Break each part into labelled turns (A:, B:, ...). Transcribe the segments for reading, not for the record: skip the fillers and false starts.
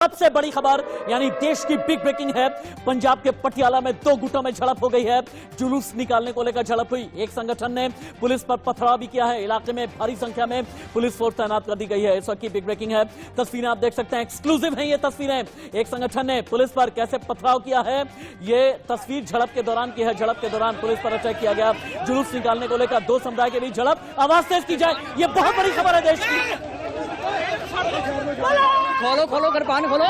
A: सबसे बड़ी खबर यानी देश की बिग ब्रेकिंग है। पंजाब के पटियाला में दो गुटों में झड़प हो गई है। जुलूस निकालने को लेकर झड़प हुई। एक संगठन ने पुलिस पर पथराव भी किया है। इलाके में भारी संख्या में पुलिस फोर्स तैनात कर दी गई है। इस वक्त की बिग ब्रेकिंग है। तस्वीरें आप देख सकते हैं, एक्सक्लूसिव है ये तस्वीरें। एक संगठन ने पुलिस पर कैसे पथराव किया है, ये तस्वीर झड़प के दौरान की है। झड़प के दौरान पुलिस पर अटैक किया गया। जुलूस निकालने को लेकर दो समुदाय के बीच झड़प। आवाज तेज की जाए, ये बहुत बड़ी खबर है देश की।
B: खोलो खोलो कृपान खोलो।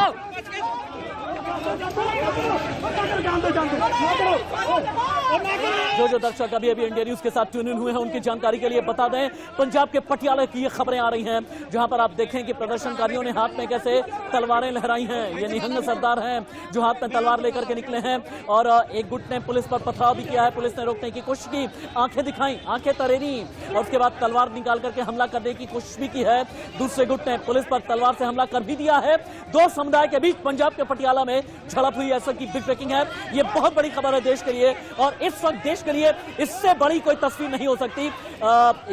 A: जो दर्शक अभी इंडिया न्यूज के साथ ट्यून इन हुए हैं, उनकी जानकारी के लिए बता दें, पंजाब के पटियाला की ये खबरें आ रही हैं, जहां पर आप देखें कि प्रदर्शनकारियों ने हाथ में कैसे तलवारें लहराई हैं। ये निहंग सरदार हैं जो हाथ में तलवार लेकर के निकले हैं और एक गुट ने पुलिस पर पथराव भी किया है। पुलिस ने रोकने की कोशिश की, आंखें दिखाई, आंखें तरेरी और उसके बाद तलवार निकाल करके हमला करने की कोशिश भी की है। दूसरे गुट ने पुलिस पर तलवार से हमला कर भी दिया है। दो समुदाय के बीच पंजाब के पटियाला में झड़प हुई। ऐसा की बिग ब्रेकिंग है। ये बहुत बड़ी खबर है देश के लिए और इस वक्त देश के लिए इससे बड़ी कोई तस्वीर नहीं हो सकती।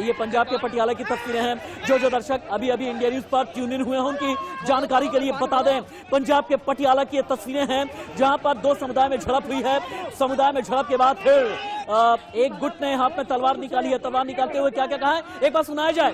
A: ये पंजाब के पटियाला की तस्वीरें हैं। जो दर्शक अभी इंडिया न्यूज पर ट्यून इन हुए हैं, उनकी जानकारी के लिए बता दें, पंजाब के पटियाला की ये तस्वीरें हैं जहां पर दो समुदाय में झड़प हुई है। समुदाय में झड़प के बाद फिर एक गुट ने हाथ में तलवार निकाली है। तलवार निकालते हुए क्या क्या कहा है, एक बार सुनाया जाए।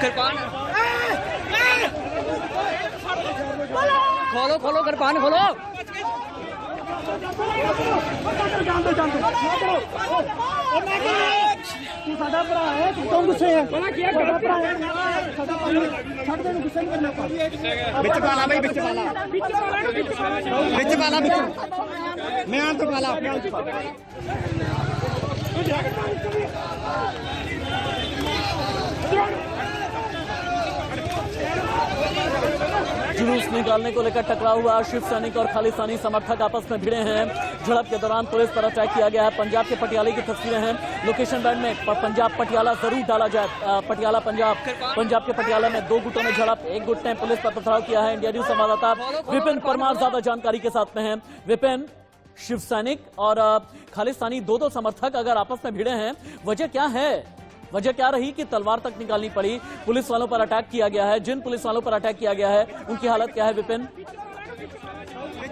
B: कृपान खोलो खोलो कृपान खोलो।
C: साडा भरा है, क्यों गुस्से है? बिच पाला भाई, बिच पाला, बिच पाला, मैं आन तो पाला।
A: जुलूस निकालने को लेकर टकराव हुआ। शिव सैनिक और खालिस्तानी समर्थक आपस में भिड़े हैं। झड़प के दौरान पुलिस पर अटैक किया गया है। पंजाब के पटियाला की तस्वीरें हैं। लोकेशन बैंड में पंजाब पटियाला जरूर डाला जाए। पटियाला पंजाब के पटियाला में दो गुटों में झड़प। एक गुट ने पुलिस पर पथराव किया है। इंडिया न्यूज संवाददाता विपिन परमार ज्यादा जानकारी के साथ में है। विपिन, शिव सैनिक और खालिस्तानी दो समर्थक अगर आपस में भिड़े हैं, वजह क्या है? वजह क्या रही कि तलवार तक निकालनी पड़ी? पुलिस वालों पर अटैक किया गया है। जिन पुलिस वालों पर अटैक किया गया है उनकी हालत क्या है विपिन?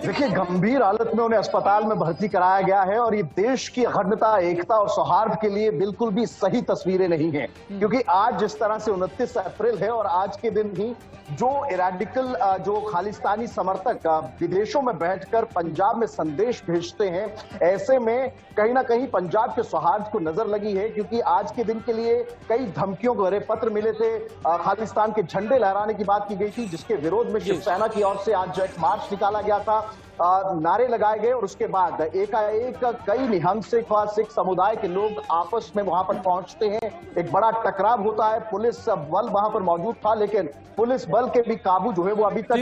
D: देखिए, गंभीर हालत में उन्हें अस्पताल में भर्ती कराया गया है और ये देश की अखंडता, एकता और सौहार्द के लिए बिल्कुल भी सही तस्वीरें नहीं हैं, क्योंकि आज जिस तरह से 29 अप्रैल है और आज के दिन ही जो रेडिकल जो खालिस्तानी समर्थक विदेशों में बैठकर पंजाब में संदेश भेजते हैं, ऐसे में कहीं ना कहीं पंजाब के सौहार्द को नजर लगी है, क्योंकि आज के दिन के लिए कई धमकियों भरे पत्र मिले थे। खालिस्तान के झंडे लहराने की बात की गई थी, जिसके विरोध में शिवसेना की ओर से आज एक मार्च निकाला गया था। नारे लगाए गए और उसके बाद एकाएक कई निहंग सिख समुदाय के लोग आपस में वहां पर पहुंचते हैं। एक बड़ा टकराव होता है। पुलिस बल वहां पर मौजूद था, लेकिन पुलिस बल के भी काबू जो है वो अभी तक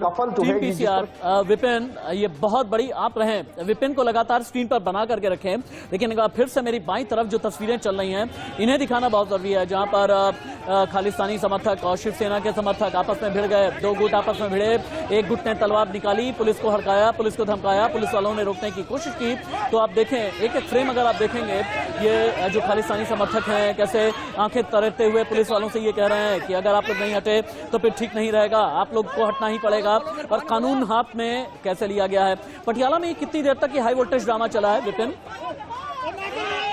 D: सफल जो है।
A: विपिन, ये बहुत बड़ी आप रहे, विपिन को लगातार स्क्रीन पर बना करके रखें, लेकिन फिर से मेरी बाईं तरफ जो तस्वीरें चल रही हैं इन्हें दिखाना बहुत जरूरी है, जहां पर खालिस्तानी समर्थक और शिवसेना के समर्थक आपस में भिड़ गए। दो गुट आपस में भिड़े। एक गुट ने तलवार निकाली, पुलिस को हड़काया, पुलिस को धमकाया, पुलिस वालों ने रोकने की कोशिश की। तो आप देखें, एक एक फ्रेम अगर आप देखेंगे, ये जो खालिस्तानी समर्थक हैं कैसे आंखें तरेते हुए पुलिस वालों से ये कह रहे हैं कि अगर आप लोग नहीं हटे तो फिर ठीक नहीं रहेगा, आप लोग को हटना ही पड़ेगा, और कानून हाथ में कैसे लिया गया है। पटियाला में कितनी देर तक ये हाई वोल्टेज ड्रामा चला है विपिन?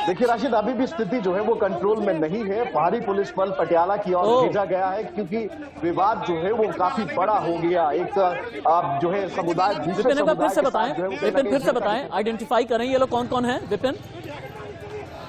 D: देखिए राशिद, अभी भी स्थिति जो है वो कंट्रोल में नहीं है। भारी पुलिस बल पटियाला की ओर भेजा गया है, क्योंकि विवाद जो है वो काफी बड़ा हो गया। एक जो है समुदाय,
A: विपिन फिर से बताएं, आइडेंटिफाई करें ये लोग कौन कौन है विपिन?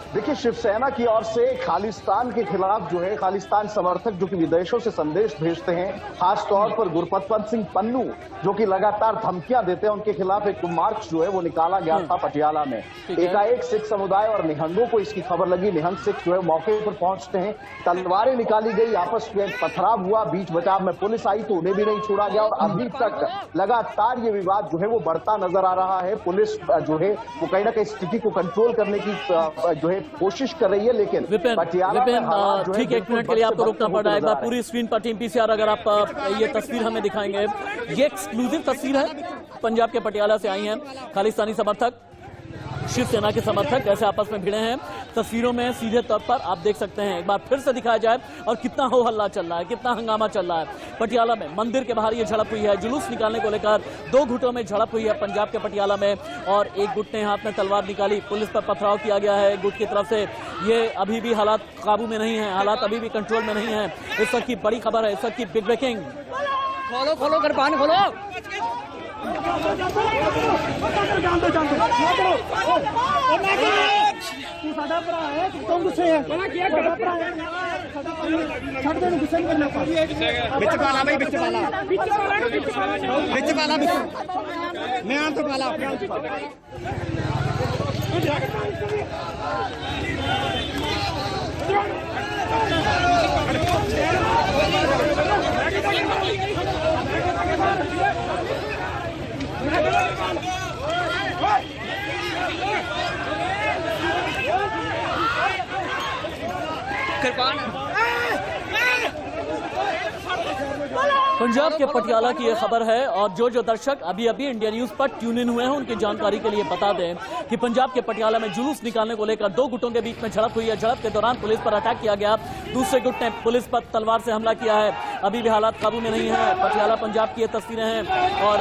D: देखिए, शिवसेना की ओर से खालिस्तान के खिलाफ जो है, खालिस्तान समर्थक जो कि विदेशों से संदेश भेजते हैं, खासतौर पर गुरपतवंत सिंह पन्नू जो कि लगातार धमकियां देते हैं, उनके खिलाफ एक मार्च जो है वो निकाला गया था पटियाला में। एकाएक सिख समुदाय और निहंगों को इसकी खबर लगी। निहंग सिख जो है मौके पर पहुंचते हैं, तलवारें निकाली गई, आपस में पथराव हुआ, बीच बचाव में पुलिस आई तो उन्हें भी नहीं छोड़ा गया। और अभी तक लगातार ये विवाद जो है वो बढ़ता नजर आ रहा है। पुलिस जो है वो कहीं ना कहीं स्थिति को कंट्रोल करने की जो है कोशिश कर रही है, लेकिन
A: विपिन ठीक 1 मिनट के लिए आपको रुकना पड़ रहा है। एक बार पूरी स्क्रीन पर टीम पीसीआर अगर आप ये तस्वीर हमें दिखाएंगे, ये एक्सक्लूसिव तस्वीर है, पंजाब के पटियाला से आई हैं। खालिस्तानी समर्थक, शिवसेना के समर्थक कैसे आपस में भिड़े हैं, तस्वीरों में सीधे तौर पर आप देख सकते हैं। एक बार फिर से दिखाया जाए और कितना हो हल्ला चल रहा है, कितना हंगामा चल रहा है। पटियाला में मंदिर के बाहर ये झड़प हुई है, जुलूस निकालने को लेकर 2 गुटों में झड़प हुई है पंजाब के पटियाला में, और एक गुट ने हाथ में तलवार निकाली, पुलिस पर पथराव किया गया है गुट की तरफ से। ये अभी भी हालात काबू में नहीं है, हालात अभी भी कंट्रोल में नहीं है। इस वक्त की बड़ी खबर है, इस वक्त की बिग ब्रेकिंग।
B: खोलो खोलो कृपान खोलो।
C: साडा भरा है, तुम गुस्से है, साडा भरा है, छੱਡ ਦੇ ਨੂੰ ਗੁੱਸੇ ਨਹੀਂ ਕਰਨਾ। ਵਿੱਚ ਪਾਲਾ ਬਈ, ਵਿੱਚ ਪਾਲਾ, ਵਿੱਚ ਪਾਲਾ, ਮੈਂ ਆਂ ਤੋਂ ਪਾਲਾ ਆਪਣੇ ਆਪ ਚ ਪਾਲਾ।
A: पंजाब के पटियाला की यह खबर है, और जो दर्शक अभी अभी इंडिया न्यूज पर ट्यून इन हुए हैं उनकी जानकारी के लिए बता दें कि पंजाब के पटियाला में जुलूस निकालने को लेकर 2 गुटों के बीच में झड़प हुई है। झड़प के दौरान पुलिस पर अटैक किया गया, दूसरे गुट ने पुलिस पर तलवार से हमला किया है। अभी भी हालात काबू में नहीं है। पटियाला पंजाब की ये तस्वीरें हैं, और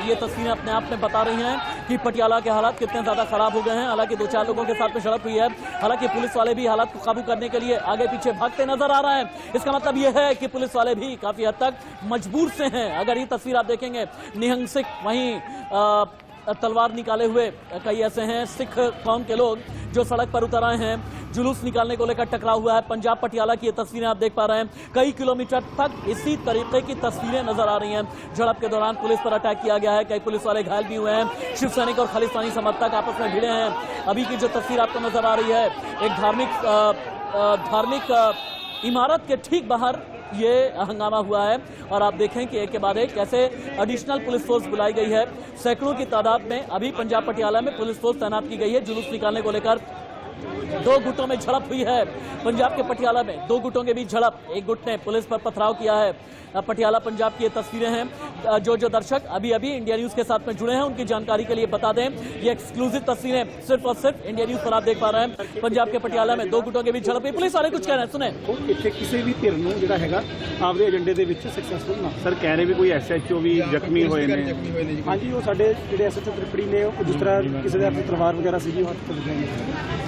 A: ये तस्वीरें अपने आप में बता रही हैं कि पटियाला के हालात कितने ज्यादा खराब हो गए हैं। हालांकि 2-4 लोगों के साथ में झड़प हुई है, हालांकि पुलिस वाले भी हालात को काबू करने के लिए आगे पीछे भागते नजर आ रहे हैं। इसका मतलब यह है कि पुलिस वाले भी काफी हद तक मजबूर से हैं। अगर ये तस्वीर आप देखेंगे, निहंग सिख वहीं तलवार निकाले हुए कई ऐसे हैं सिख कौम के लोग जो सड़क पर उतर आए हैं। जुलूस निकालने को लेकर टकराव हुआ है। पंजाब पटियाला की ये तस्वीरें आप देख पा रहे हैं, कई किलोमीटर तक इसी तरीके की तस्वीरें नजर आ रही हैं। झड़प के दौरान पुलिस पर अटैक किया गया है, कई पुलिस वाले घायल भी हुए हैं। शिवसैनिक और खालिस्तानी समर्थक आपस में भिड़े हैं। अभी की जो तस्वीर आपको नजर आ रही है, एक धार्मिक इमारत के ठीक बाहर ये हंगामा हुआ है, और आप देखें कि एक के बाद एक कैसे एडिशनल पुलिस फोर्स बुलाई गई है। सैकड़ों की तादाद में अभी पंजाब पटियाला में पुलिस फोर्स तैनात की गई है। जुलूस निकालने को लेकर 2 गुटों में झड़प हुई है। पंजाब के पटियाला में 2 गुटों के बीच झड़प, एक गुट ने पुलिस पर पथराव किया है। पटियाला पंजाब की ये तस्वीरें हैं। जो दर्शक अभी अभी इंडिया न्यूज के साथ में जुड़े हैं उनकी जानकारी के लिए बता दें, ये एक्सक्लूसिव तस्वीरें सिर्फ और सिर्फ इंडिया न्यूज पर आप देख पा रहे हैं। पंजाब के पटियाला में 2 गुटों के बीच झड़प हुई। पुलिस वाले कुछ कह रहे हैं, सुने।
E: ਇੱਥੇ ਕਿਸੇ ਵੀ ਧਿਰ ਨੂੰ ਜਿਹੜਾ ਹੈਗਾ ਆਪਦੇ ਏਜੰਡੇ ਦੇ ਵਿੱਚ ਸਕਸੈਸਫੁਲ ਨਾ ਸਰ ਕਹਿ ਰਹੇ ਵੀ ਕੋਈ ਐਸਐਚਓ ਵੀ ਜ਼ਖਮੀ ਹੋਏ ਨੇ। ਹਾਂਜੀ, ਉਹ ਸਾਡੇ ਜਿਹੜੇ ਐਸਐਚਓ ਤ੍ਰਿਪੜੀ ਨੇ, ਉਹ ਜਿਸ ਤਰ੍ਹਾਂ ਕਿਸੇ ਦੇ ਹੱਥ ਤਲਵਾਰ ਵਗੈਰਾ ਸੀਗੀ ਉਹ ਹੱਥ ਤੇ ਲੱਗੀ।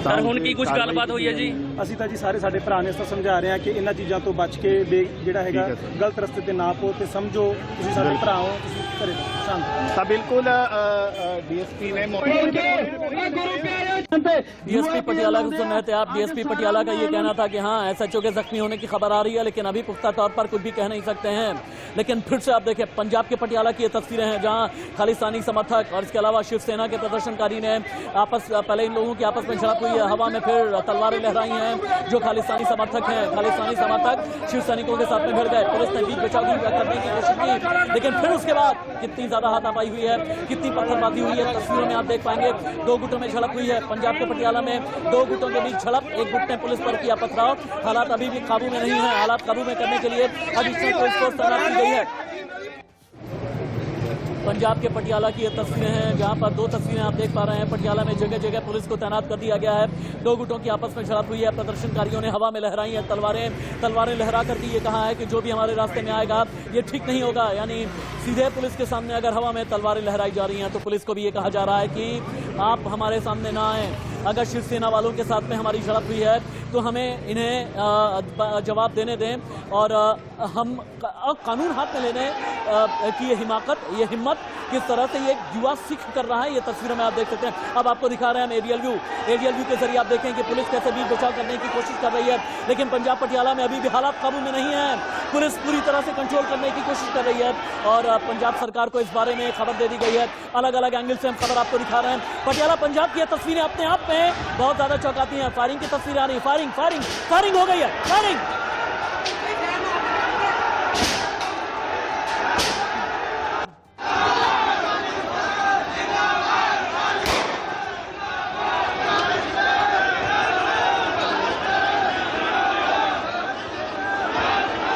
B: ਸਰ ਹੁਣ ਕੀ ਕੁਝ ਗੱਲਬਾਤ ਹੋਈ ਹੈ ਜੀ?
E: ਅਸੀਂ ਤਾਂ ਜੀ ਸਾਰੇ ਸਾਡੇ ਭਰਾ ਨੇ ਸਮਝਾ ਰਹੇ ਹਾਂ ਕਿ ਇਹਨਾਂ ਚੀਜ਼ਾਂ ਤੋਂ ਬਚ ਕੇ ਜਿਹੜਾ ਹੈਗਾ ਗਲਤ ਰਸਤੇ ਤੇ ਨਾ ਪੋ, ਤੇ ਸਮਝੋ ਤੁਸੀਂ ਸਾਡੇ ਭਰਾ ਹੋ, ਤੁਸੀਂ ਘਰੇ ਸ਼ਾਂਤ।
C: ਤਾਂ ਬਿਲਕੁਲ ਡੀਐਸਪੀ ਨੇ
A: डीएसपी पटियाला को सुन रहे थे आप। डीएसपी पटियाला का ये कहना था कि हाँ, एसएचओ के जख्मी होने की खबर आ रही है, लेकिन अभी पुख्ता तौर पर कुछ भी कह नहीं सकते हैं। लेकिन फिर से आप देखें, पंजाब के पटियाला की ये तस्वीरें हैं जहां खालिस्तानी समर्थक और इसके अलावा शिवसेना के प्रदर्शनकारी ने पहले इन लोगों की आपस में झड़प हुई है। हवा में फिर तलवारें लहराई हैं। जो खालिस्तानी समर्थक हैं, खालिस्तानी समर्थक शिवसैनिकों के साथ में भिड़ गए। पुलिस ने बीच बचाव करने की कोशिश की, लेकिन फिर उसके बाद कितनी ज्यादा हाथापाई हुई है, कितनी पत्थरबाजी हुई है, तस्वीरों में आप देख पाएंगे। 2 गुटों में झड़प हुई है। पंजाब के पटियाला में 2 गुटों के बीच झड़प, एक गुट ने पुलिस पर किया पथराव। हालात अभी भी काबू में नहीं है। हालात काबू में करने के लिए एडिशनल पुलिस फोर्स तैनात की गई है। पंजाब के पटियाला की ये तस्वीरें हैं जहां पर 2 तस्वीरें आप देख पा रहे हैं। पटियाला में जगह जगह पुलिस को तैनात कर दिया गया है। 2 गुटों की आपस में झड़प हुई है। प्रदर्शनकारियों ने हवा में लहराई है तलवारें लहरा कर दी। ये कहा है कि जो भी हमारे रास्ते में आएगा ये ठीक नहीं होगा। यानी सीधे पुलिस के सामने अगर हवा में तलवारें लहराई जा रही हैं तो पुलिस को भी ये कहा जा रहा है कि आप हमारे सामने ना आए। अगर शिवसेना वालों के साथ में हमारी झड़प हुई है तो हमें इन्हें जवाब देने दें और हम कानून हाथ में लेने की ये हिम्मत किस तरह से ये युवा सिख कर रहा है, ये तस्वीरों में आप देख सकते हैं। अब आपको दिखा रहे हैं हम एरियल व्यू के जरिए आप देखें कि पुलिस कैसे बीच बचाव करने की कोशिश कर रही है, लेकिन पंजाब पटियाला में अभी भी हालात काबू में नहीं है। पुलिस पूरी तरह से कंट्रोल करने की कोशिश कर रही है और पंजाब सरकार को इस बारे में खबर दे दी गई है। अलग अलग एंगल से हम खबर आपको दिखा रहे हैं। पटियाला पंजाब की तस्वीरें अपने आप में बहुत ज्यादा चौंकाती हैं। फायरिंग की तस्वीरें आ रही है, फायरिंग हो गई है, फायरिंग।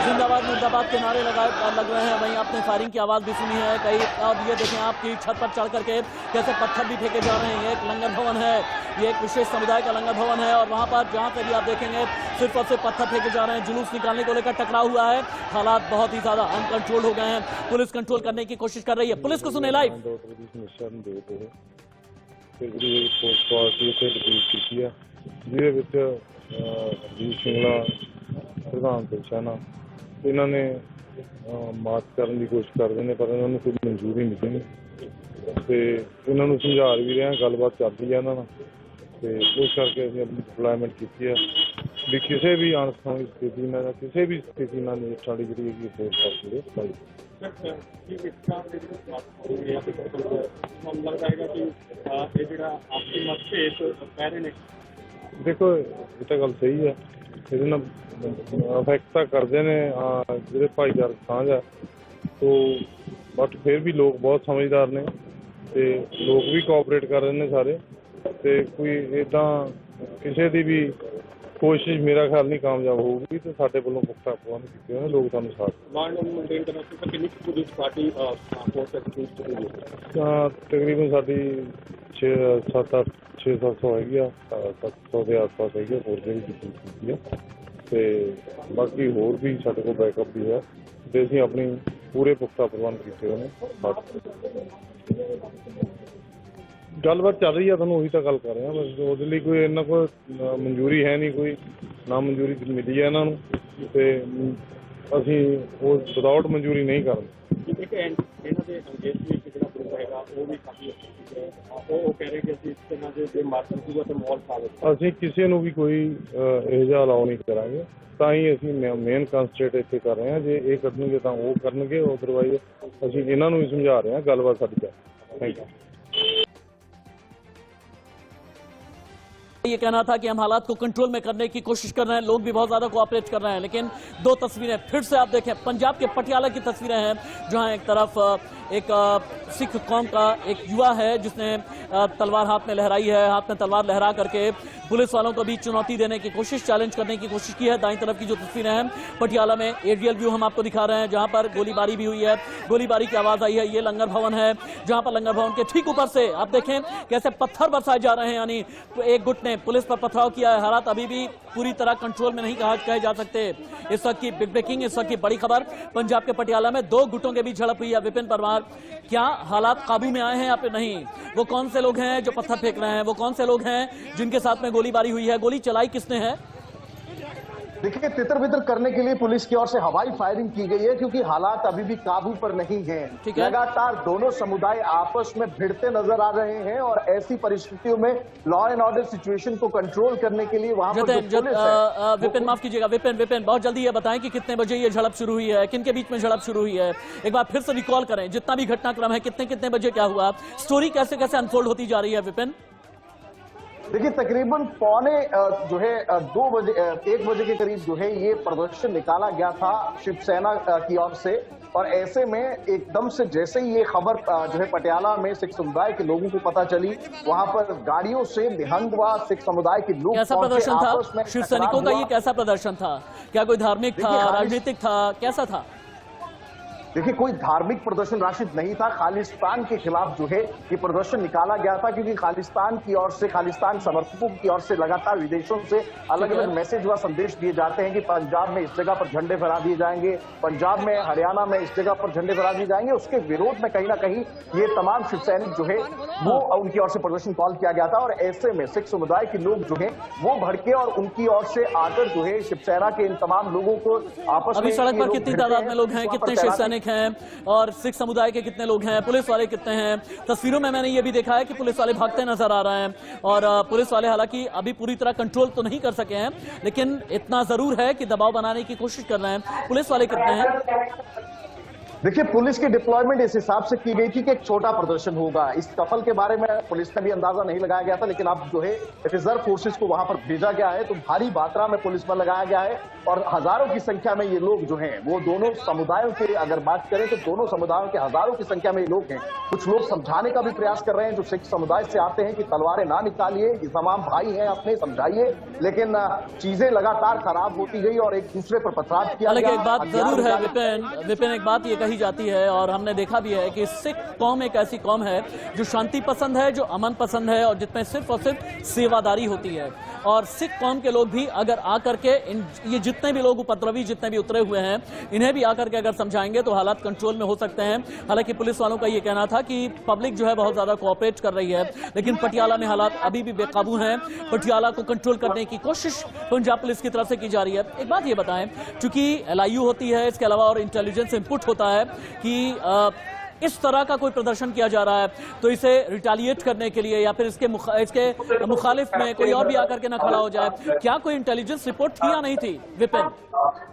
A: जिंदाबाद मुर्दाबाद के नारे लग रहे हैं। वहीं आपने फायरिंग की आवाज भी सुनी है कई। अब ये देखें आपकी छत पर चढ़ करके कैसे पत्थर भी फेंके जा रहे हैं। ये एक लंगर भवन है, ये एक विशेष समुदाय का लंगर भवन है और वहां पर जहां पे भी आप देखेंगे सिर्फ और सिर्फ पत्थर फेंके जा रहे हैं। जुलूस निकालने को लेकर टकराव हुआ है। हालात बहुत ही ज्यादा अनकंट्रोल हो गए हैं। पुलिस कंट्रोल करने की कोशिश कर रही है। पुलिस को सुने लाइव।
F: ਇਹਨਾਂ ਨੇ ਮਾਰਚ ਕਰਨ ਦੀ ਕੋਸ਼ਿਸ਼ ਕਰਦੇ ਨੇ ਪਰ ਇਹਨਾਂ ਨੂੰ ਕੋਈ ਮਨਜ਼ੂਰੀ ਨਹੀਂ ਮਿਲੀ ਤੇ ਇਹਨਾਂ ਨੂੰ ਸਮਝਾ ਵੀ ਰਹੇ ਹਾਂ, ਗੱਲਬਾਤ ਚੱਲਦੀ ਹੈ ਇਹਨਾਂ ਨਾਲ ਤੇ ਉਸ ਕਰਕੇ ਅਸੀਂ ਆਪਣੀ ਡਿਪਲੋਇਮੈਂਟ ਕੀਤੀ ਹੈ ਵੀ ਕਿਸੇ ਵੀ ਅਣਸੁਣੀ ਸਥਿਤੀ ਨਾਲ ਕਿਸੇ ਵੀ ਸਥਿਤੀ ਨਾਲ ਨਿਪਟਣ ਦੀ ਜਿਹੜੀ ਹੈਗੀ ਫੋਰਸ ਕਰਦੇ ਭਾਈ। ਦੇਖੋ ਇਹ ਤਾਂ ਗੱਲ ਸਹੀ ਹੈ, ਇਹਦੇ ਨਾਲ ਅਫੈਕਟ ਤਾਂ ਕਰਦੇ ਨੇ ਜਿਹੜੇ ਭਾਈਚਾਰਕ ਸਾਂਝ ਆ ਤੋ ਬਟ ਫਿਰ ਵੀ ਲੋਕ ਬਹੁਤ ਸਮਝਦਾਰ ਨੇ ਤੇ ਲੋਕ ਵੀ ਕੋਆਪਰੇਟ ਕਰ ਰਹੇ ਨੇ ਸਾਰੇ ਤੇ ਕੋਈ ਇੱਦਾਂ ਕਿਸੇ ਦੀ ਵੀ ਕੋਸ਼ਿਸ਼ ਮੇਰਾ ਖਿਆਲ ਨਹੀਂ ਕਾਮਯਾਬ ਹੋਊਗੀ ਤੇ ਸਾਡੇ ਵੱਲੋਂ ਪੁਖਤਾ ਪ੍ਰਬੰਧ ਕੀਤੇ ਹੋਏ ਲੋਕ ਸਾਨੂੰ ਸਾਥ ਤਕਰੀਬਨ ਸਾਡੀ 600-700 ਹੈਗੀ ਆ, 700 ਦੇ ਆਸ-ਪਾਸ ਹੈਗੀ ਆ ਫੋਰਸ ਦੀ ਕੀਤੀ ਆ ਤੇ ਬਾਕੀ ਹੋਰ ਵੀ ਸਾਡੇ ਕੋਲ ਬੈਕਅਪ ਵੀ ਹੈ ਤੇ ਅਸੀਂ ਆਪਣੀ ਪੂਰੇ ਪੁਖਤਾ ਪ੍ਰਬੰਧ ਕੀਤੇ ਹੋਏ ਨੇ। ਗੱਲਬਾਤ ਚੱਲ ਰਹੀ ਆ, ਤੁਹਾਨੂੰ ਉਹੀ ਤਾਂ ਗੱਲ ਕਰ ਰਹੇ ਹਾਂ। ਬਸ ਉਹਦੇ ਲਈ ਕੋਈ ਇਹਨਾਂ ਕੋਲ ਮਨਜ਼ੂਰੀ ਹੈ ਨਹੀਂ, ਕੋਈ ਨਾ ਮਨਜ਼ੂਰੀ ਮਿਲੀ ਹੈ ਇਹਨਾਂ ਨੂੰ ਤੇ ਅਸੀਂ ਉਹ ਵਿਦਆਊਟ ਮਨਜ਼ੂਰੀ ਨਹੀਂ ਕਰਦੇ। ਇਹਨਾਂ ਦੇ ਅੰਗੇਜਮੈਂਟ ਜਿਹੜਾ ਗਰੁੱਪ ਹੈਗਾ ਉਹ ਵੀ ਕਾਫੀ ਉਹ ਕਹਿ ਰਹੇ ਕਿ ਅਸੀਂ ਇਸ ਤਰ੍ਹਾਂ ਦੇ ਮਾਰਕੀਟ ਦੂਗਾ ਤੇ ਮਾਹੌਲ ਖਰਾਬ। ਅਸੀਂ ਕਿਸੇ ਨੂੰ ਵੀ ਕੋਈ ਇਹੋ ਜਿਹਾ ਅਲਾਓ ਨਹੀਂ ਕਰਾਂਗੇ, ਤਾਂ ਹੀ ਅਸੀਂ ਮੇਨ ਕੰਸਟਰੇਟ ਇੱਥੇ ਕਰ ਰਹੇ ਹਾਂ। ਜੇ ਇਹ ਕਰਨਗੇ ਤਾਂ ਉਹ ਕਰਨਗੇ, ਅਦਰਵਾਈਜ਼ ਅਸੀਂ ਇਹਨਾਂ ਨੂੰ ਵੀ ਸਮਝਾ ਰਹੇ ਹਾਂ। ਗੱਲਬਾਤ ਸਾਡੀ ਚੱਲ। Thank you.
A: ये कहना था कि हम हालात को कंट्रोल में करने की कोशिश कर रहे हैं, लोग भी बहुत ज्यादा कोऑपरेट कर रहे हैं। लेकिन दो तस्वीरें फिर से आप देखें, पंजाब के पटियाला की तस्वीरें हैं जहां एक तरफ एक सिख कौम का एक युवा है जिसने तलवार हाथ में लहराई है, हाथ में तलवार लहरा करके पुलिस वालों को भी चुनौती देने की कोशिश, चैलेंज करने की कोशिश की है। दाईं तरफ की जो तस्वीरें हैं पटियाला में एरियल व्यू हम आपको दिखा रहे हैं जहां पर गोलीबारी भी हुई है, गोलीबारी की आवाज आई है। ये लंगर भवन है जहां पर लंगर भवन के ठीक ऊपर से आप देखें कैसे पत्थर बरसाए जा रहे हैं, यानी एक गुट ने पुलिस पर पथराव किया है। हालात अभी भी पूरी तरह कंट्रोल में नहीं कहे जा सकते। इस वक्त की बिग ब्रेकिंग, इस वक्त की बड़ी खबर, पंजाब के पटियाला में दो गुटों के बीच झड़प हुई है। विपिन परमार, क्या हालात काबू में आए हैं या फिर नहीं? वो कौन से लोग हैं जो पत्थर फेंक रहे हैं? वो कौन से लोग हैं जिनके साथ में गोलीबारी हुई है? गोली चलाई किसने है?
D: देखिए, तितर बितर करने के लिए पुलिस की ओर से हवाई फायरिंग की गई है क्योंकि हालात अभी भी काबू पर नहीं हैं। लगातार दोनों समुदाय आपस में भिड़ते नजर आ रहे हैं और ऐसी परिस्थितियों में लॉ एंड ऑर्डर सिचुएशन को कंट्रोल करने के लिए वहां पर पुलिस है।
A: विपिन, माफ कीजिएगा, विपिन बहुत जल्दी ये बताएं कि कितने बजे ये झड़प शुरू हुई है, किन के बीच में झड़प शुरू हुई है? एक बार फिर से रिकॉल करें, जितना भी घटनाक्रम है, कितने बजे क्या हुआ, स्टोरी कैसे कैसे अनफोल्ड होती जा रही है विपिन?
D: देखिए, तकरीबन पौने 2 बजे 1 बजे के करीब जो है ये प्रदर्शन निकाला गया था शिवसेना की ओर से और ऐसे में एकदम से जैसे ही ये खबर जो है पटियाला में सिख समुदाय के लोगों को पता चली, वहां पर गाड़ियों से निहंग व सिख समुदाय के लोग
A: कैसा प्रदर्शन था शिव सैनिकों का? ये कैसा प्रदर्शन था? क्या कोई धार्मिक था, राजनीतिक था, कैसा था?
D: देखिए, कोई धार्मिक प्रदर्शन राशिद नहीं था। खालिस्तान के खिलाफ जो है ये प्रदर्शन निकाला गया था, क्योंकि खालिस्तान की ओर से, खालिस्तान समर्थकों की ओर से लगातार विदेशों से अलग अलग मैसेज व संदेश दिए जाते हैं कि पंजाब में इस जगह पर झंडे फहरा दिए जाएंगे, पंजाब में, हरियाणा में इस जगह पर झंडे फहरा दिए जाएंगे। उसके विरोध में कहीं ना कहीं ये तमाम शिव सैनिक जो है वो उनकी ओर से प्रदर्शन कॉल किया गया था। और ऐसे में सिख समुदाय के लोग जो है वो भड़के और उनकी ओर से आकर जो है शिवसेना के इन तमाम लोगों को आपस में,
A: अभी सड़क पर कितनी तादाद में लोग हैं, कितने शिव सैनिक हैं और सिख समुदाय के कितने लोग हैं, पुलिस वाले कितने हैं? तस्वीरों में मैंने ये भी देखा है कि पुलिस वाले भागते नजर आ रहे हैं और पुलिस वाले हालांकि अभी पूरी तरह कंट्रोल तो नहीं कर सके हैं, लेकिन इतना जरूर है कि दबाव बनाने की कोशिश कर रहे हैं। पुलिस वाले कितने हैं?
D: देखिए, पुलिस की डिप्लॉयमेंट इस हिसाब से की गई थी कि एक छोटा प्रदर्शन होगा। इस कफल के बारे में पुलिस ने भी अंदाजा नहीं लगाया गया था, लेकिन अब जो है रिजर्व फोर्सेस को वहां पर भेजा गया है, तो भारी मात्रा में पुलिस बल लगाया गया है और हजारों की संख्या में ये लोग जो हैं वो दोनों समुदायों के, अगर बात करें तो दोनों समुदायों के हजारों की संख्या में ये लोग हैं। कुछ लोग समझाने का भी प्रयास कर रहे हैं जो सिख समुदाय से आते हैं कि तलवारें ना निकालिए, ये तमाम भाई हैं अपने, समझाइए, लेकिन चीजें लगातार खराब होती गई और एक दूसरे पर पथराव किया गया।
A: एक बात जरूर है विपिन, एक बात ये कही जाती है और हमने देखा भी है कि सिख कौम एक ऐसी कौम है जो शांति पसंद है, जो अमन पसंद है और जिसमें सिर्फ और सिर्फ सेवादारी होती है। और सिख कौम के लोग भी अगर आकर के ये जितने भी लोग उपद्रवी, जितने भी उतरे हुए हैं, इन्हें भी आकर के अगर समझाएंगे तो हालात कंट्रोल में हो सकते हैं। हालांकि पुलिस वालों का ये कहना था कि पब्लिक जो है बहुत ज्यादा कोऑपरेट कर रही है, लेकिन पटियाला में हालात अभी भी बेकाबू हैं। पटियाला को कंट्रोल करने की कोशिश पंजाब पुलिस की तरफ से की जा रही है। एक बात ये बताएं, चूंकि LIU होती है, इसके अलावा और इंटेलिजेंस इनपुट होता है कि इस तरह का कोई प्रदर्शन किया जा रहा है तो इसे रिटेलिएट करने के लिए या फिर इसके मुखालिफ में कोई और भी आकर के ना खड़ा हो जाए, क्या कोई इंटेलिजेंस रिपोर्ट थी या नहीं थी? विपिन,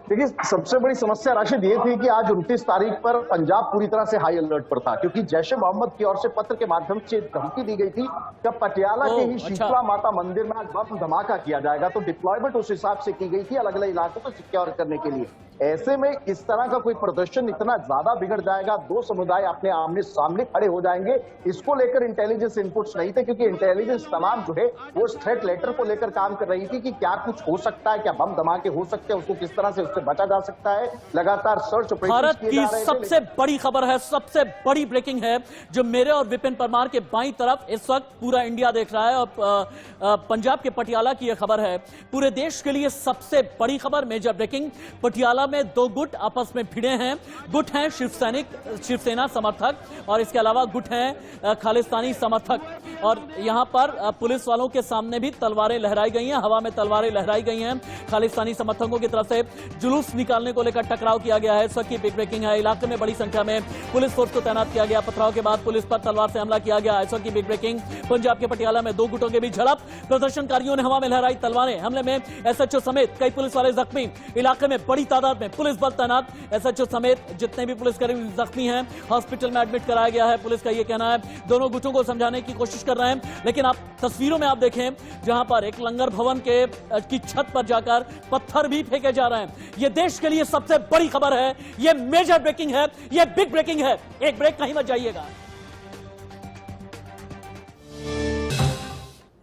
D: देखिए, सबसे बड़ी समस्या राशिद ये थी कि आज 29 तारीख पर पंजाब पूरी तरह से हाई अलर्ट पर था, क्योंकि जैश ए मोहम्मद की ओर से पत्र के माध्यम से धमकी दी गई थी कि पटियाला के ही शीतला माता मंदिर में आज बम धमाका किया जाएगा। तो डिप्लॉयमेंट उस हिसाब से की गई थी अलग अलग इलाकों को सिक्योर करने के लिए। ऐसे में इस तरह का कोई प्रदर्शन इतना ज्यादा बिगड़ जाएगा, दो समुदाय अपने आमने सामने खड़े हो जाएंगे, इसको लेकर इंटेलिजेंस इनपुट्स नहीं थे, क्योंकि इंटेलिजेंस तमाम जो है वो थ्रेट लेटर को लेकर काम कर रही थी कि क्या कुछ हो सकता है, क्या बम धमाके हो सकते हैं, उसको किस तरह से उससे बचा जा सकता है। लगातार सर्च ऑपरेशन
A: भारत की सबसे बड़ी खबर है, सबसे बड़ी ब्रेकिंग है जो मेरे और विपिन परमार के बाईं तरफ इस वक्त पूरा इंडिया देख रहा है और पंजाब के पटियाला की यह खबर है पूरे देश के लिए सबसे बड़ी खबर, मेजर ब्रेकिंग। पटियाला में दो गुट आपस में भिड़े हैं। गुट हैं शिवसेना समर्थक और इसके अलावा गुट हैं खालिस्तानी समर्थक। और यहां पर पुलिस वालों के सामने भी तलवारें लहराई गई हैं, हवा में तलवारें लहराई गई हैं। खालिस्तानी समर्थकों की तरफ से जुलूस निकालने को लेकर टकराव किया गया है। इस वक्त की बिग ब्रेकिंग है। इलाके में बड़ी संख्या में पुलिस फोर्स को तैनात किया गया। पथराव के बाद पुलिस पर तलवार से हमला किया गया। इस वक्त की बिग ब्रेकिंग, पंजाब के पटियाला में दो गुटों के बीच झड़प, प्रदर्शनकारियों ने हवा में लहराई तलवारें। हमले में SHO समेत कई पुलिस वाले जख्मी। इलाके में बड़ी तादाद में पुलिस बल तैनात। SHO समेत जितने भी पुलिसकर्मी जख्मी हैं हॉस्पिटल में एडमिट कराया गया है। पुलिस का यह कहना है दोनों गुटों को समझाने की कोशिश कर रहे हैं, लेकिन आप तस्वीरों में आप देखें जहां पर एक लंगर भवन की छत पर जाकर पत्थर भी फेंके जा रहे हैं। यह देश के लिए सबसे बड़ी खबर है, यह मेजर ब्रेकिंग है, यह बिग ब्रेकिंग है। एक ब्रेक, कहीं मत जाइएगा।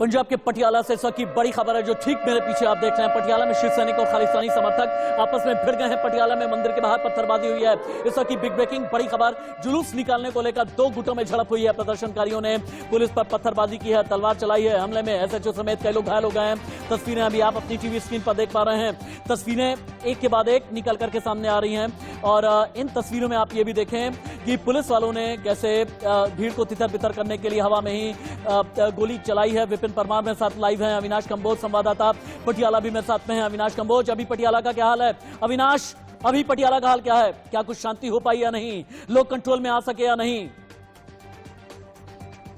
A: पंजाब के पटियाला से की बड़ी खबर है जो ठीक मेरे पीछे आप देख रहे हैं। पटियाला में शिव सैनिक और खालिस्तानी समर्थक आपस में भिड़ गए हैं। पटियाला में मंदिर के बाहर पत्थरबाजी हुई है। इस वक्त की बिग ब्रेकिंग बड़ी खबर, जुलूस निकालने को लेकर दो गुटों में झड़प हुई है। प्रदर्शनकारियों ने पुलिस पर पत्थरबाजी की है, तलवार चलाई है। हमले में SHO समेत कई लोग घायल हो गए हैं। तस्वीरें अभी आप अपनी टीवी स्क्रीन पर देख पा रहे हैं। तस्वीरें एक के बाद एक निकल करके सामने आ रही हैं और इन तस्वीरों में आप ये भी देखें कि पुलिस वालों ने कैसे भीड़ को तितर बितर करने के लिए हवा में ही गोली चलाई है। विपिन परमार मेरे साथ लाइव हैं, अविनाश कंबोज संवाददाता पटियाला भी मेरे साथ में है। अविनाश कंबोज, अभी पटियाला का क्या हाल है? अविनाश, अभी पटियाला का हाल क्या है? क्या कुछ शांति हो पाई या नहीं? लोग कंट्रोल में आ सके या नहीं?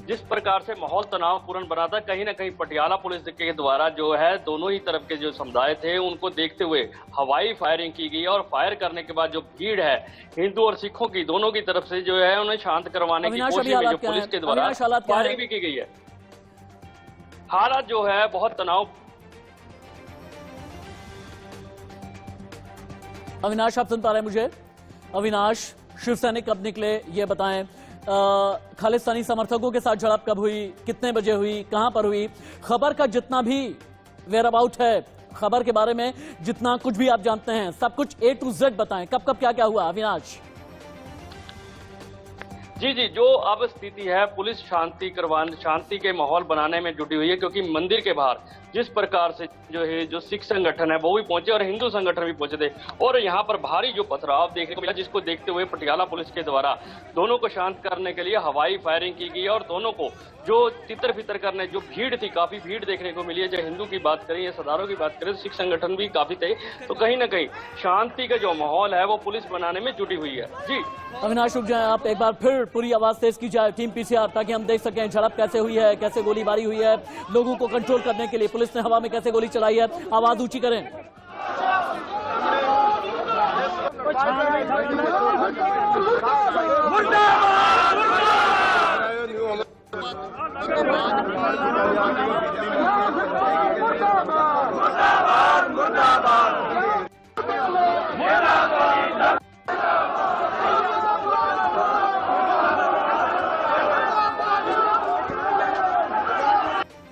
B: जिस प्रकार से माहौल तनावपूर्ण बना था, कहीं ना कहीं पटियाला पुलिस के द्वारा जो है दोनों ही तरफ के जो समुदाय थे उनको देखते हुए हवाई फायरिंग की गई और फायर करने के बाद जो भीड़ है हिंदू और सिखों की दोनों की तरफ से जो है उन्हें शांत करवाने की कोशिश में जो पुलिस के द्वारा फायरिंग भी की गई है। हालात जो है बहुत तनाव।
A: अविनाश, आप सुन पा रहे हैं मुझे? अविनाश, शिव सैनिक कब निकले ये बताएं। खालिस्तानी समर्थकों के साथ झड़प कब हुई, कितने बजे हुई, कहां पर हुई? खबर का जितना भी वेयर अबाउट है, खबर के बारे में जितना कुछ भी आप जानते हैं, सब कुछ A to Z बताएं। कब कब क्या क्या हुआ अविनाश?
B: जी जी, जो अब स्थिति है, पुलिस शांति के माहौल बनाने में जुटी हुई है, क्योंकि मंदिर के बाहर जिस प्रकार से जो सिख संगठन है वो भी पहुंचे और हिंदू संगठन भी पहुंचे थे, और यहाँ पर भारी जो पथराव देखने को मिला, जिसको देखते हुए पटियाला पुलिस के द्वारा दोनों को शांत करने के लिए हवाई फायरिंग की गई और दोनों को जो तितर बितर करने, जो भीड़ थी, काफी भीड़ देखने को मिली है। चाहे हिंदू की बात करें या सरदारों की बात करें, सिख संगठन भी काफी थे, तो कहीं ना कहीं शांति का जो माहौल है वो पुलिस बनाने में जुटी हुई है। जी
A: अविनाश, रुक जाए आप, एक बार फिर पूरी आवाज तेज की जाए टीम पीसीआर, ताकि हम देख सकें झड़प कैसे हुई है, कैसे गोलीबारी हुई है, लोगों को कंट्रोल करने के लिए पुलिस ने हवा में कैसे गोली चलाई है। आवाज ऊंची करें।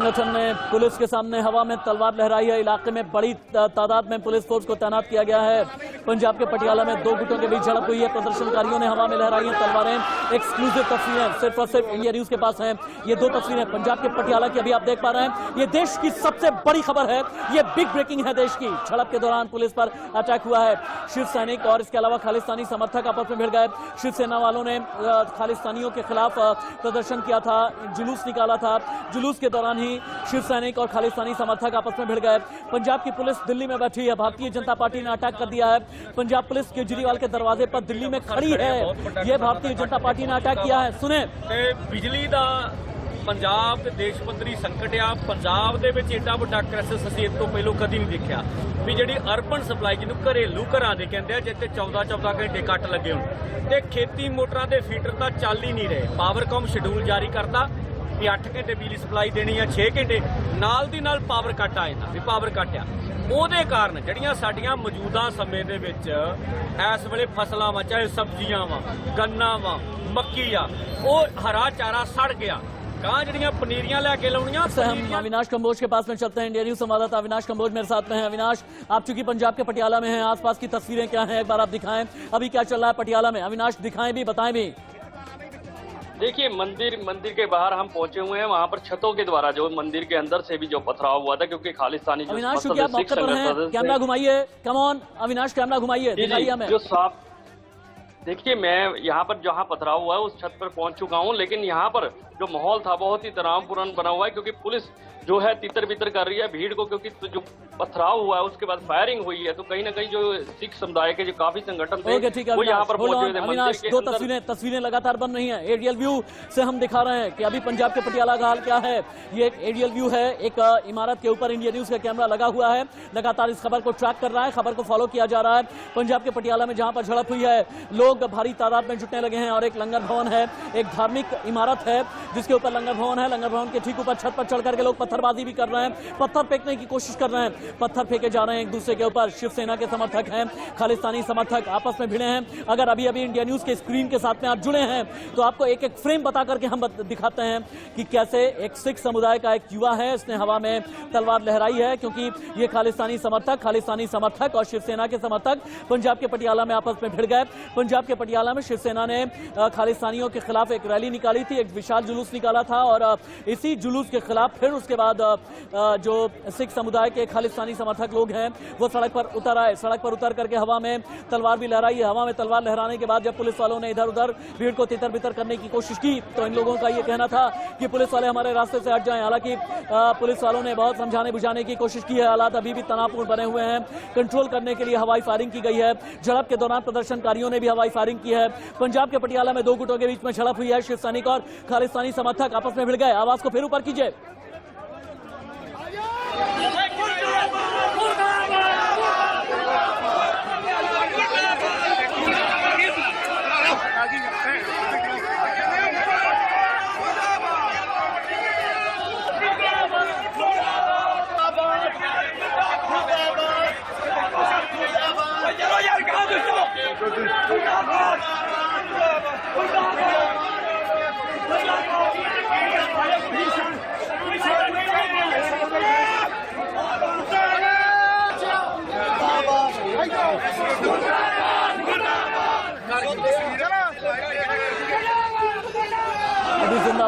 A: संगठन ने पुलिस के सामने हवा में तलवार लहराई है। इलाके में बड़ी तादाद में पुलिस फोर्स को तैनात किया गया है। पंजाब के पटियाला में दो गुटों के बीच झड़प हुई है। प्रदर्शनकारियों ने हवा में लहराई है तलवारें। एक्सक्लूसिव तस्वीरें सिर्फ और सिर्फ इंडिया न्यूज के पास हैं। ये दो तस्वीरें पंजाब के पटियाला की अभी आप देख पा रहे हैं। ये देश की सबसे बड़ी खबर है, ये बिग ब्रेकिंग है देश की। झड़प के दौरान पुलिस पर अटैक हुआ है। शिव सैनिक और इसके अलावा खालिस्तानी समर्थक आपस में भिड़ गए। शिवसेना वालों ने खालिस्तानियों के खिलाफ प्रदर्शन किया था, जुलूस निकाला था। जुलूस के दौरान ही शिव सैनिक और खालिस्तानी समर्थक आपस में भिड़ गए। पंजाब की पुलिस दिल्ली में बैठी है। भारतीय जनता पार्टी ने अटैक कर दिया है। पंजाब पुलिस केजरीवाल के दरवाजे पर दिल्ली में खड़ी है। यह भारतीय जनता पार्टी ने अटैक किया है। सुने,
G: बिजली का पंजाब के देश पद्धरी संकट आ। पंजाब दे विच एडा वड्डा क्राइसिस असीं इस तों पहलों कदी नहीं देखिया भी जिहड़ी अर्बन सप्लाई जिन्हों घरेलू घरां दे कहंदे आ, जिथे 14-14 घंटे कट लगे होण ते खेती मोटरां दे फीडर तां चल ही नहीं रहे। पावरकॉम शेड्यूल जारी करता भी 8 घंटे बिजली सप्लाई देनी है, 6 घंटे नाल दी नाल पावर कट आ जांदा भी पावर कट आ। ਉਹਦੇ ਕਾਰਨ ਜਿਹੜੀਆਂ ਸਾਡੀਆਂ ਮੌਜੂਦਾ ਸਮੇਂ ਦੇ ਵਿੱਚ ਇਸ ਵੇਲੇ ਫਸਲਾਂ ਵਾ, ਚਾਹੇ ਸਬਜ਼ੀਆਂ ਵਾ, ਗੰਨਾ ਵਾ, ਮੱਕੀ ਆ, ਉਹ ਹਰਾ ਚਾਰਾ ਸੜ ਗਿਆ। कहाँ जड़ियां पनीरियां लेके लाउणियां।
A: हम अविनाश कंबोज के पास में चलते हैं। इंडिया न्यूज संवाददाता अविनाश कंबोज मेरे साथ में है। अविनाश, आप चूंकि पंजाब के पटियाला में हैं, आसपास की तस्वीरें क्या हैं, एक बार आप दिखाएं, अभी क्या चल रहा है पटियाला में। अविनाश, दिखाएं भी, बताएं भी।
B: देखिए, मंदिर के बाहर हम पहुंचे हुए हैं। वहां पर छतों के द्वारा जो मंदिर के अंदर से भी जो पथराव हुआ था, क्योंकि खालिस्तानी
A: अविनाश क्या मौके पर हैं? कैमरा घुमाइए, कम ऑन अविनाश, कैमरा घुमाइए, दिखाइए हमें।
B: जो साफ देखिए, मैं यहाँ पर जहाँ पथराव हुआ है उस छत पर पहुंच चुका हूँ, लेकिन यहाँ पर जो माहौल था बहुत ही तनावपूर्ण बना हुआ है, क्योंकि पुलिस जो है तितर बितर कर रही है भीड़ को, क्योंकि तो जो पथराव हुआ है उसके बाद फायरिंग हुई है, तो कहीं ना कहीं जो सिख समुदाय के जो काफी संगठन थे वो यहाँ पर पहुंचे हुए थे।
A: अविनाश, दो तस्वीरें लगातार बन रही हैं। एरियल व्यू से हम दिखा रहे हैं कि अभी पंजाब के पटियाला का हाल क्या है। ये एक एरियल व्यू है, एक इमारत के ऊपर इंडिया न्यूज का कैमरा लगा हुआ है, लगातार इस खबर को ट्रैक कर रहा है, खबर को फॉलो किया जा रहा है। पंजाब के पटियाला में जहां पर झड़प हुई है, लोग भारी तादाद में जुटने लगे हैं और एक लंगर भवन है, एक धार्मिक इमारत है जिसके ऊपर लंगर भवन है। लंगर भवन के ठीक ऊपर छत पर चढ़ करके लोग पत्थरबाजी भी कर रहे हैं, पत्थर फेंकने की कोशिश कर रहे हैं, पत्थर फेंके जा रहे हैं एक दूसरे के ऊपर। शिवसेना के समर्थक हैं, खालिस्तानी समर्थक आपस में भिड़े हैं। अगर अभी अभी इंडिया न्यूज के स्क्रीन के साथ में आप जुड़े हैं तो आपको एक एक फ्रेम बता करके हम दिखाते हैं कि कैसे एक सिख समुदाय का एक युवा है, इसने हवा में तलवार लहराई है, क्योंकि ये खालिस्तानी समर्थक और शिवसेना के समर्थक पंजाब के पटियाला में आपस में भिड़ गए। पंजाब के पटियाला में शिवसेना ने खालिस्तानियों के खिलाफ एक रैली निकाली थी, एक विशाल जुलूस निकाला था, और इसी जुलूस के खिलाफ फिर उसके बाद जो सिख समुदाय के खालिस्तानी समर्थक लोग हैं वो सड़क पर उतर आए। सड़क पर उतर करके हवा में तलवार भी लहराई है। हवा में तलवार लहराने के बाद जब पुलिस वालों ने इधर उधर भीड़ को तितर बितर करने की कोशिश की तो इन लोगों का ये कहना था कि पुलिस वाले हमारे रास्ते से हट जाएं। हालांकि पुलिस वालों ने बहुत समझाने बुझाने की कोशिश की है। हालात अभी भी तनावपूर्ण बने हुए हैं। कंट्रोल करने के लिए हवाई फायरिंग की गई है। झड़प के दौरान प्रदर्शनकारियों ने भी हवाई फायरिंग की है। पंजाब के पटियाला में दो गुटों के बीच में झड़प हुई है। शिव सैनिक और खालिस्तानी समर्थक आपस में भिड़ गए। आवाज को फिर ऊपर कीजिए।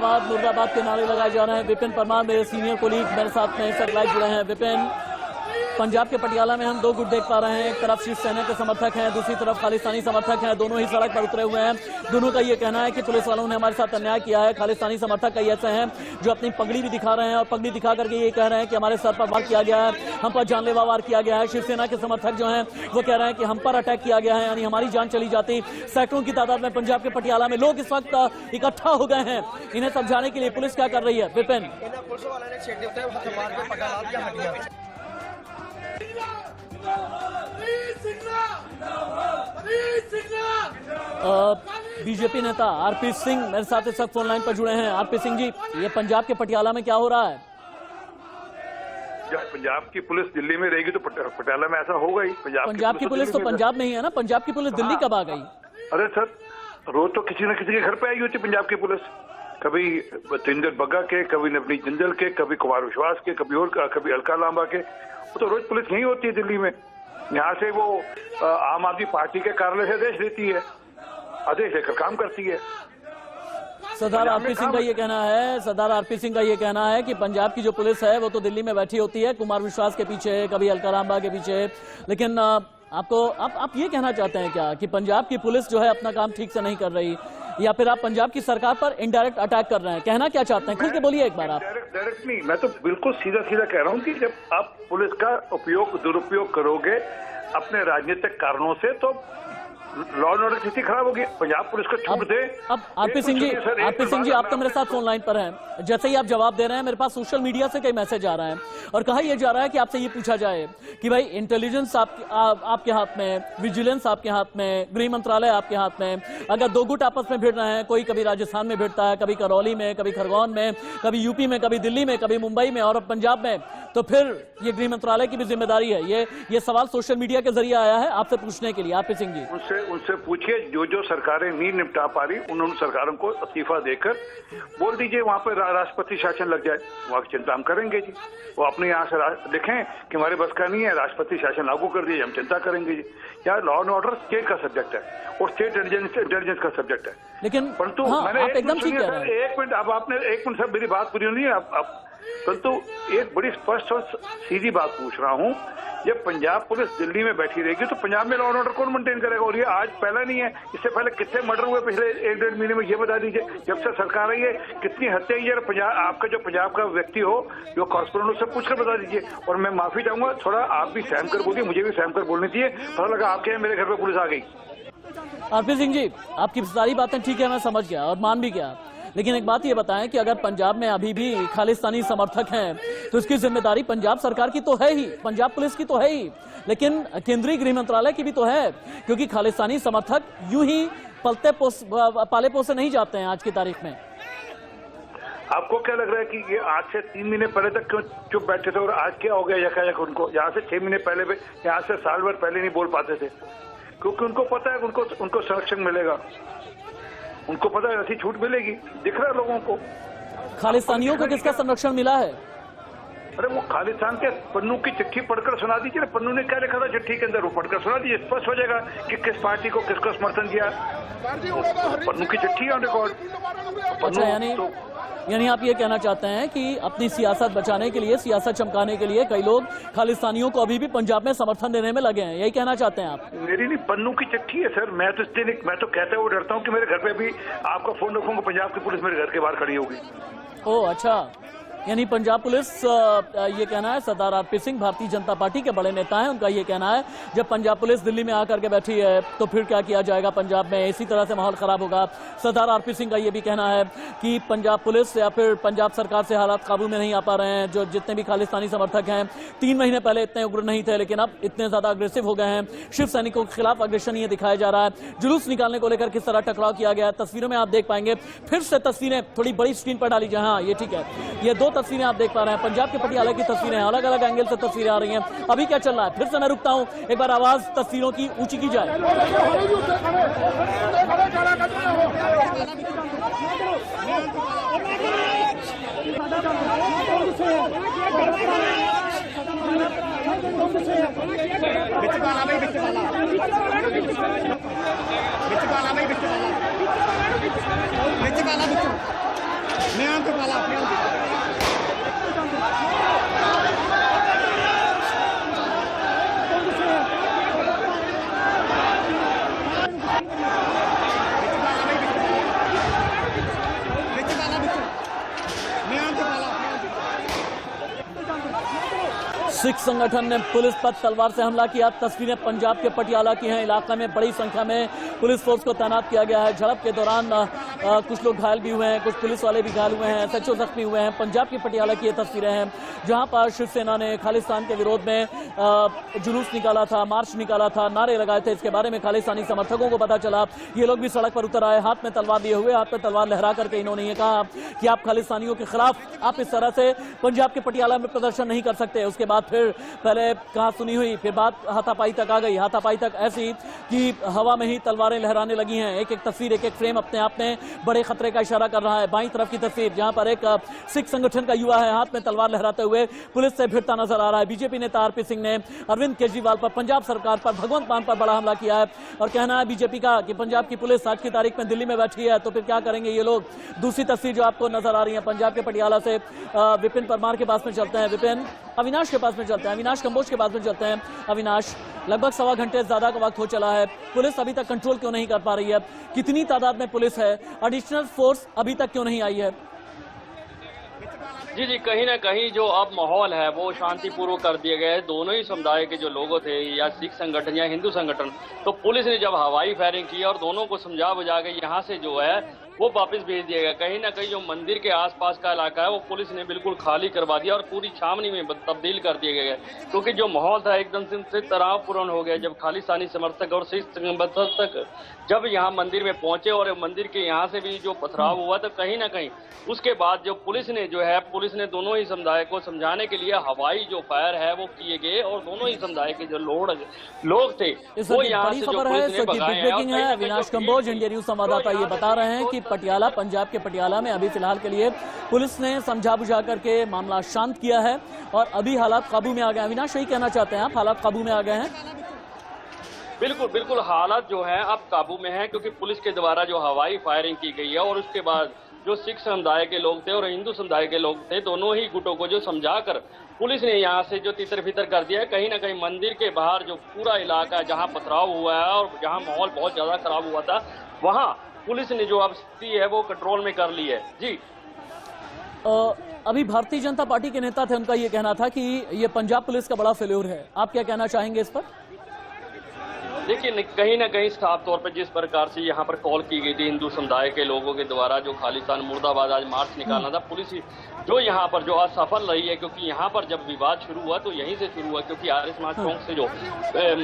A: मुर्दाबाद के नारे लगाए जा रहे हैं। विपिन परमार मेरे सीनियर कोलीग मेरे साथ में सर लाइव जुड़े हैं। विपिन, पंजाब के पटियाला में हम दो गुट देख पा रहे हैं, एक तरफ शिवसेना के समर्थक हैं, दूसरी तरफ खालिस्तानी समर्थक हैं, दोनों ही सड़क पर उतरे हुए हैं। दोनों का ये कहना है कि पुलिस वालों ने हमारे साथ अन्याय किया है। खालिस्तानी समर्थक कई ऐसे हैं जो अपनी पगड़ी भी दिखा रहे हैं और पगड़ी दिखा करके ये कह रहे हैं कि हमारे सर पर वार किया गया है, हम पर जानलेवा वार किया गया है। शिवसेना के समर्थक जो हैं वो कह रहे हैं कि हम पर अटैक किया गया है, यानी हमारी जान चली जाती। सैकड़ों की तादाद में पंजाब के पटियाला में लोग इस वक्त इकट्ठा हो गए हैं। इन्हें समझाने के लिए पुलिस क्या कर रही है? विपिन, बीजेपी नेता आरपी सिंह मेरे साथ इस वक्त फोन लाइन पर जुड़े हैं। आरपी सिंह जी, ये पंजाब के पटियाला में क्या हो रहा है?
H: जब पंजाब की पुलिस दिल्ली में रहेगी तो पटियाला में ऐसा होगा ही।
A: पंजाब की पुलिस तो पंजाब में ही है ना, पंजाब की पुलिस दिल्ली कब आ गई?
H: अरे सर, रोज तो किसी न किसी के घर पे आई होती पंजाब की पुलिस, कभी तिंदर बग्गा के, कभी नवनी जिंदल के, कभी कुमार विश्वास के, कभी अलका लांबा के। वो तो रोज पुलिस यही होती है दिल्ली में। यहाँ से वो आम आदमी पार्टी के कार्यालय से आदेश देती है, आदेश लेकर काम करती है।
A: सरदार आरपी सिंह का ये कहना है कि पंजाब की जो पुलिस है वो तो दिल्ली में बैठी होती है, कुमार विश्वास के पीछे, कभी अलका लांबा के पीछे। लेकिन आप ये कहना चाहते हैं क्या कि पंजाब की पुलिस जो है अपना काम ठीक से नहीं कर रही, या फिर आप पंजाब की सरकार पर इनडायरेक्ट अटैक कर रहे हैं? कहना क्या चाहते हैं, खुल के बोलिए एक बार आप।
H: डायरेक्ट नहीं, मैं तो बिल्कुल सीधा सीधा कह रहा हूँ कि जब आप पुलिस का दुरुपयोग करोगे अपने राजनीतिक कारणों से तो लॉ एंड ऑर्डर स्थिति खराब होगी। पंजाब पुलिस को छूट दे। अब
A: आरपी सिंह जी आप तो मेरे साथ फोन लाइन पर हैं। जैसे ही आप जवाब दे रहे हैं मेरे पास सोशल मीडिया से कई मैसेज आ रहे हैं और कहा यह जा रहा है कि आपसे ये पूछा जाए कि भाई इंटेलिजेंस आपके हाथ में, विजिलेंस आपके हाथ में, गृह मंत्रालय आपके हाथ में। अगर दो गुट आपस में भिड़ रहे हैं, कोई कभी राजस्थान में भिड़ता है, कभी करौली में, कभी खरगोन में, कभी यूपी में, कभी दिल्ली में, कभी मुंबई में और अब पंजाब में, तो फिर ये गृह मंत्रालय की भी जिम्मेदारी है। ये सवाल सोशल मीडिया के जरिए आया है आपसे पूछने के लिए। आरपी सिंह जी,
H: उनसे पूछिए, जो सरकारें नहीं निपटा पा रही उन सरकारों को इस्तीफा देकर बोल दीजिए वहां पर राष्ट्रपति शासन लग जाए, वहां की चिंता हम करेंगे जी। वो अपने यहाँ से देखें कि हमारे बस का नहीं है, राष्ट्रपति शासन लागू कर दिए, हम चिंता करेंगे जी। यार लॉ एंड ऑर्डर स्टेट का सब्जेक्ट है और स्टेट इंटेलिजेंस का सब्जेक्ट है।
A: लेकिन
H: परंतु मैंने एक मिनट, अब आपने एक मिनट सर मेरी बात पूरी नहीं है अब, परंतु एक बड़ी स्पष्ट और सीधी बात पूछ रहा हूँ। जब पंजाब पुलिस दिल्ली में बैठी रहेगी तो पंजाब में लॉ एंड ऑर्डर कौन मेंटेन करेगा? और ये आज पहला नहीं है, इससे पहले कितने मर्डर हुए पिछले 1-1.5 महीने में, ये बता दीजिए। जब से सरकार आई है कितनी हत्या हुई है? पंजाब आपका जो पंजाब का व्यक्ति हो जो कॉर्स्पोरेंट, उससे पूछकर बता दीजिए। और मैं माफी चाहूंगा, थोड़ा आप भी सहम कर बोलिए, मुझे भी सहम कर बोलनी चाहिए। पता लगा आपके यहाँ मेरे घर पर पुलिस आ गई।
A: आरपी सिंह जी, आपकी सारी बातें ठीक है, मैं समझ गया और मान भी गया, लेकिन एक बात ये बताएं कि अगर पंजाब में अभी भी खालिस्तानी समर्थक हैं तो इसकी जिम्मेदारी पंजाब सरकार की तो है ही, पंजाब पुलिस की तो है ही, लेकिन केंद्रीय गृह मंत्रालय की भी तो है, क्योंकि खालिस्तानी समर्थक यूं ही पाले पोसे नहीं जाते हैं आज की तारीख में।
H: आपको क्या लग रहा है कि ये आज से 3 महीने पहले तक क्यों चुप बैठे थे और आज क्या हो गया यकायक उनको? यहाँ से 6 महीने पहले, यहाँ से साल भर पहले नहीं बोल पाते थे, क्योंकि उनको पता है उनको संरक्षण मिलेगा, उनको पता है ऐसी छूट मिलेगी। दिख रहा है लोगों को।
A: खालिस्तानियों को किसका संरक्षण मिला है?
H: अरे वो खालिस्तान के पन्नू की चिट्ठी पढ़कर सुना दीजिए। पन्नू ने क्या लिखा था चिट्ठी के अंदर, वो पढ़कर सुना दीजिए, स्पष्ट हो जाएगा कि किस पार्टी को किसको समर्थन किया। पन्नू की चिट्ठी ऑन रिकॉर्ड।
A: अच्छा, यानी आप ये कहना चाहते हैं कि अपनी सियासत बचाने के लिए, सियासत चमकाने के लिए कई लोग खालिस्तानियों को अभी भी पंजाब में समर्थन देने में लगे हैं, यही कहना चाहते हैं आप?
H: मेरी नहीं, पन्नू की चिट्ठी है सर। मैं तो कहते हुए डरता हूँ कि मेरे घर पे भी आपका फोन रखूंगा, पंजाब की पुलिस मेरे घर के बाहर खड़ी होगी।
A: ओह अच्छा, यानी पंजाब पुलिस ये कहना है, सरदार आरपी सिंह भारतीय जनता पार्टी के बड़े नेता हैं, उनका ये कहना है जब पंजाब पुलिस दिल्ली में आकर के बैठी है तो फिर क्या किया जाएगा पंजाब में, इसी तरह से माहौल खराब होगा। सरदार आरपी सिंह का ये भी कहना है कि पंजाब पुलिस या फिर पंजाब सरकार से हालात काबू में नहीं आ पा रहे हैं। जो जितने भी खालिस्तानी समर्थक हैं 3 महीने पहले इतने उग्र नहीं थे, लेकिन अब इतने ज्यादा अग्रेसिव हो गए हैं। शिव सैनिकों के खिलाफ अग्रेशन ये दिखाया जा रहा है। जुलूस निकालने को लेकर किस तरह टकराव किया गया है तस्वीरों में आप देख पाएंगे। फिर से तस्वीरें थोड़ी बड़ी स्क्रीन पर डाली जाए। हाँ ये ठीक है, ये 2 तस्वीरें आप देख पा रहे हैं, पंजाब के पटियाला की तस्वीरें, अलग अलग एंगल से तस्वीरें आ रही हैं। अभी क्या चल रहा है? फिर से मैं रुकता हूं, एक बार आवाज तस्वीरों की ऊंची की जाए। सिख संगठन ने पुलिस पर तलवार से हमला किया। तस्वीरें पंजाब के पटियाला की हैं। इलाके में बड़ी संख्या में पुलिस फोर्स को तैनात किया गया है। झड़प के दौरान कुछ लोग घायल भी हुए हैं, कुछ पुलिस वाले भी घायल हुए हैं, SHO जख्मी हुए हैं। पंजाब की पटियाला की ये तस्वीरें हैं जहां पर शिवसेना ने खालिस्तान के विरोध में जुलूस निकाला था, मार्च निकाला था, नारे लगाए थे। इसके बारे में खालिस्तानी समर्थकों को पता चला, ये लोग भी सड़क पर उतर आए, हाथ में तलवार लिए हुए, हाथ में तलवार लहरा करके इन्होंने ये कहा कि आप खालिस्तानियों के खिलाफ आप इस तरह से पंजाब के पटियाला में प्रदर्शन नहीं कर सकते। उसके बाद फिर पहले कहा सुनी हुई, फिर बात हाथापाई तक आ गई। हाथापाई तक ऐसी कि हवा में ही तलवारें लहराने लगी हैं। एक एक तस्वीर, एक एक फ्रेम अपने आप में बड़े खतरे का इशारा कर रहा है। बाईं तरफ की तस्वीर जहां पर एक सिख संगठन का युवा है, हाथ में तलवार लहराते हुए पुलिस से भिड़ता नजर आ रहा है। बीजेपी नेता RP सिंह ने अरविंद केजरीवाल पर, पंजाब सरकार पर, भगवंत मान पर बड़ा हमला किया है और कहना है बीजेपी का कि पंजाब की पुलिस आज की तारीख में दिल्ली में बैठी है तो फिर क्या करेंगे ये लोग। दूसरी तस्वीर जो आपको नजर आ रही है पंजाब के पटियाला से, विपिन परमार के पास में चलते हैं। विपिन, अविनाश के पास में चलते हैं, अविनाश कंबोज के पास में चलते हैं। अविनाश, लगभग सवा घंटे ज्यादा का वक्त हो चला है, पुलिस अभी तक कंट्रोल क्यों नहीं कर पा रही है? कितनी तादाद में पुलिस है? एडिशनल फोर्स अभी तक क्यों नहीं आई है?
B: जी, कहीं ना कहीं जो अब माहौल है वो शांतिपूर्वक कर दिए गए। दोनों ही समुदाय के जो लोग थे, या सिख संगठन या हिंदू संगठन, तो पुलिस ने जब हवाई फायरिंग की और दोनों को समझा बुझा के यहाँ से जो है वो वापस भेज दिया गया। कहीं ना कहीं जो मंदिर के आसपास का इलाका है वो पुलिस ने बिल्कुल खाली करवा दिया और पूरी छावनी में तब्दील कर दिया गया, क्योंकि जो माहौल था एकदम से तनावपूर्ण हो गया जब खालिस्तानी समर्थक और सिख समर्थक जब यहाँ मंदिर में पहुंचे और मंदिर के यहाँ से भी जो पथराव हुआ, तो कहीं ना कहीं उसके बाद जो पुलिस ने दोनों ही समुदाय को समझाने के लिए हवाई जो फायर है वो किए गए और दोनों ही समुदाय के जो लोग थे वो यहाँ से जो पुलिस ने भगाए हैं।
A: अविनाश कंबोज, इंडिया न्यूज संवाददाता, ये बता रहे हैं कि पटियाला, पंजाब के पटियाला में अभी फिलहाल के लिए पुलिस ने समझा बुझा करके मामला शांत किया है और अभी हालात काबू में आ गए। अविनाश, यही कहना चाहते हैं आप, हालात काबू में आ गए हैं?
B: बिल्कुल हालात जो है अब काबू में है, क्योंकि पुलिस के द्वारा जो हवाई फायरिंग की गई है और उसके बाद जो सिख समुदाय के लोग थे और हिंदू समुदाय के लोग थे, दोनों ही गुटों को जो समझाकर पुलिस ने यहाँ से जो तितर बितर कर दिया है। कहीं ना कहीं मंदिर के बाहर जो पूरा इलाका जहाँ पथराव हुआ है और जहाँ माहौल बहुत ज्यादा खराब हुआ था, वहाँ पुलिस ने जो अब स्थिति है वो कंट्रोल में कर ली है। जी,
A: अभी भारतीय जनता पार्टी के नेता थे, उनका ये कहना था कि ये पंजाब पुलिस का बड़ा फेल्योर है। आप क्या कहना चाहेंगे इस पर?
B: देखिए, कहीं ना कहीं साफ तौर पर जिस प्रकार से यहाँ पर कॉल की गई थी हिंदू समुदाय के लोगों के द्वारा जो खालिस्तान मुर्दाबाद आज मार्च निकालना था, पुलिस जो यहाँ पर जो असफल रही है, क्योंकि यहाँ पर जब विवाद शुरू हुआ तो यहीं से शुरू हुआ, क्योंकि आर्य समाज चौक से जो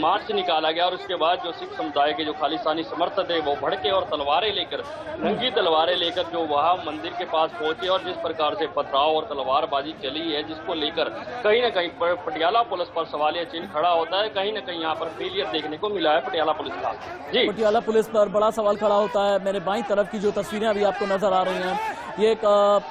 B: मार्च निकाला गया और उसके बाद जो सिख समुदाय के जो खालिस्तानी समर्थक थे वो भड़के और तलवारें लेकर, रंगी तलवारें लेकर जो वहाँ मंदिर के पास पहुंचे और जिस प्रकार से पथराव और तलवारबाजी चली है, जिसको लेकर कहीं ना कहीं पटियाला पुलिस पर सवालिया चिन्ह खड़ा होता है। कहीं ना कहीं यहाँ पर फेलियर देखने को मिला है पटियाला पुलिस का। जी,
A: पटियाला पुलिस पर बड़ा सवाल खड़ा होता है। मेरे बाईं तरफ की जो तस्वीरें अभी आपको नजर आ रही हैं, ये एक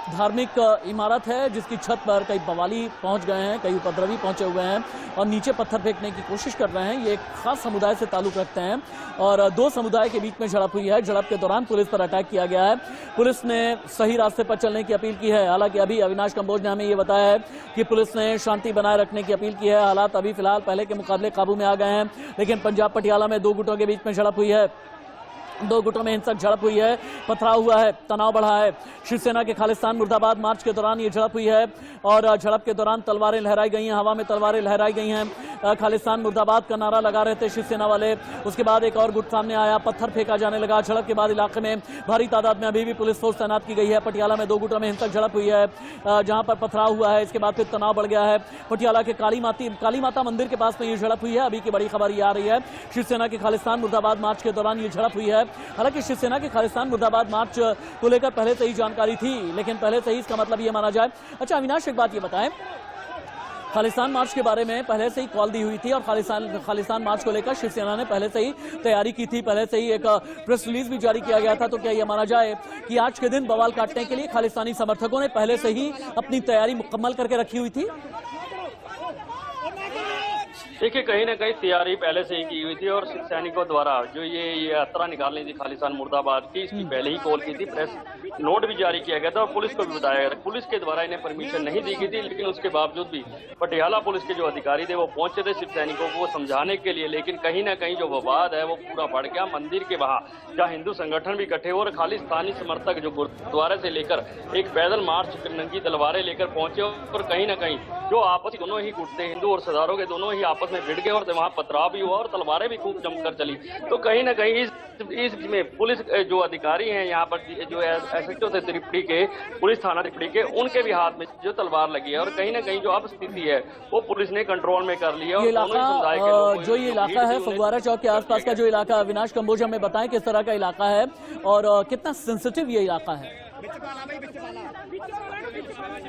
A: धार्मिक इमारत है जिसकी छत पर कई बवाली पहुंच गए हैं, कई उपद्रवी पहुंचे हुए हैं और नीचे पत्थर फेंकने की कोशिश कर रहे हैं। ये एक खास समुदाय से ताल्लुक रखते हैं और दो समुदाय के बीच में झड़प हुई है। झड़प के दौरान पुलिस पर अटैक किया गया है। पुलिस ने सही रास्ते पर चलने की अपील की है। हालांकि अभी अविनाश कंबोज ने हमें ये बताया है कि पुलिस ने शांति बनाए रखने की अपील की है। हालात अभी फिलहाल पहले के मुकाबले काबू में आ गए हैं, लेकिन पंजाब पटियाला में दो गुटों के बीच में झड़प हुई है। दो गुटों में हिंसक झड़प हुई है, पथराव हुआ है, तनाव बढ़ा है। शिवसेना के खालिस्तान मुर्दाबाद मार्च के दौरान ये झड़प हुई है और झड़प के दौरान तलवारें लहराई गई हैं, हवा में तलवारें लहराई गई हैं। खालिस्तान मुर्दाबाद का नारा लगा रहे थे शिवसेना वाले। उसके बाद एक और गुट सामने आया, पत्थर फेंका जाने लगा। झड़प के बाद इलाके में भारी तादाद में अभी भी पुलिस फोर्स तैनात की गई है। पटियाला में दो गुटों में हिंसक झड़प हुई है जहां पर पथराव हुआ है। इसके बाद फिर तनाव बढ़ गया है। पटियाला के काली माता मंदिर के पास में ये झड़प हुई है। अभी की बड़ी खबर ये आ रही है, शिवसेना के खालिस्तान मुर्दाबाद मार्च के दौरान ये झड़प हुई है। हालांकि शिवसेना के खालिस्तान मुर्दाबाद मार्च को लेकर पहले से ही जानकारी थी, लेकिन पहले से ही इसका मतलब ये माना जाए। अच्छा अविनाश, एक बात ये बताएं, खालिस्तान मार्च के बारे में पहले से ही कॉल दी हुई थी और खालिस्तान मार्च को लेकर शिवसेना ने पहले से ही तैयारी की थी, पहले से ही एक प्रेस रिलीज भी जारी किया गया था। तो क्या यह माना जाए कि आज के दिन बवाल काटने के लिए खालिस्तानी समर्थकों ने पहले से ही अपनी तैयारी मुकम्मल करके रखी हुई थी?
B: देखिए, कहीं ना कहीं तैयारी पहले से ही की हुई थी और सिख सैनिकों द्वारा जो ये यात्रा निकालनी थी खालिस्तान मुर्दाबाद की, इसकी पहले ही कॉल की थी। प्रेस नोट भी जारी किया गया था और पुलिस को भी बताया गया। पुलिस के द्वारा इन्हें परमिशन नहीं दी गई थी, लेकिन उसके बावजूद भी पटियाला पुलिस के जो अधिकारी थे वो पहुंचे थे सिख सैनिकों को समझाने के लिए। लेकिन कहीं ना कहीं जो विवाद है वो पूरा बढ़ गया। मंदिर के वहां जहाँ हिंदू संगठन भी इकट्ठे हो और खालिस्तानी समर्थक जो गुरुद्वारे से लेकर एक पैदल मार्च नंगी तलवारें लेकर पहुंचे और कहीं ना कहीं जो आपस दोनों ही गुट थे, हिंदू और सरदारों के दोनों ही आपस में भिड़ गए और वहां पथराव भी हुआ और तलवारें भी खूब जमकर चली। तो कहीं ना कहीं इसमें पुलिस जो अधिकारी हैं यहाँ पर जो एसएचओ थे त्रिपुरी के, पुलिस थाना त्रिपुरी के, उनके भी हाथ में जो तलवार लगी है और कहीं ना कहीं जो अब स्थिति है वो पुलिस ने कंट्रोल में कर लिया।
A: ये इलाका जो ये इलाका है फगवाड़ा चौक के आसपास का जो इलाका, अविनाश कंबोज हमें बताएं किस तरह का इलाका है और कितना सेंसिटिव ये इलाका है।